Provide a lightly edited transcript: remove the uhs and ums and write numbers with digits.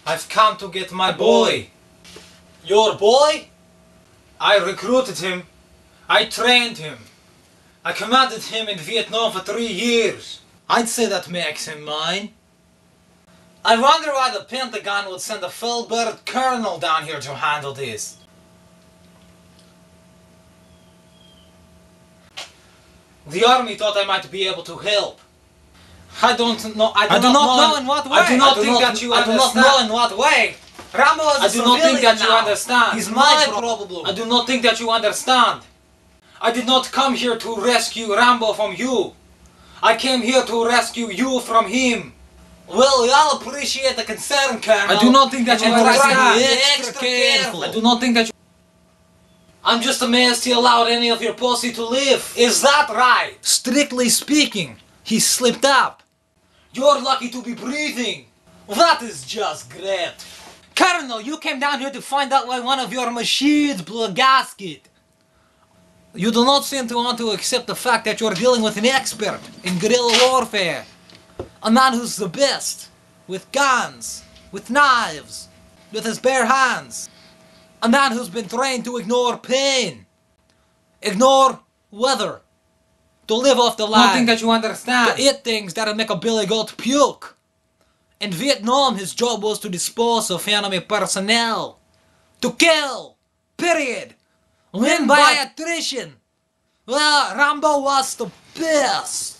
I've come to get my boy. Your boy? I recruited him. I trained him. I commanded him in Vietnam for 3 years. I'd say that makes him mine. I wonder why the Pentagon would send a full-blooded colonel down here to handle this. The army thought I might be able to help. I do not know in what way. I do not think that you understand. I do not know in what way. Rambo is a civilian now. I do not think that you understand. He's my problem. I do not think that you understand. I did not come here to rescue Rambo from you. I came here to rescue you from him. Well, we all appreciate the concern, Colonel. I do not think that you understand. Be extra careful. I do not think that you... I'm just amazed he allowed any of your posse to live. Is that right? Strictly speaking, he slipped up. You're lucky to be breathing. That is just great. Colonel, you came down here to find out why one of your machines blew a gasket. You do not seem to want to accept the fact that you're dealing with an expert in guerrilla warfare. A man who's the best, with guns, with knives, with his bare hands. A man who's been trained to ignore pain, ignore weather, to live off the land. I don't think that you understand. To eat things that'll make a billy goat puke. In Vietnam, his job was to dispose of enemy personnel. To kill. Period. Win by attrition. Well, Rambo was the best.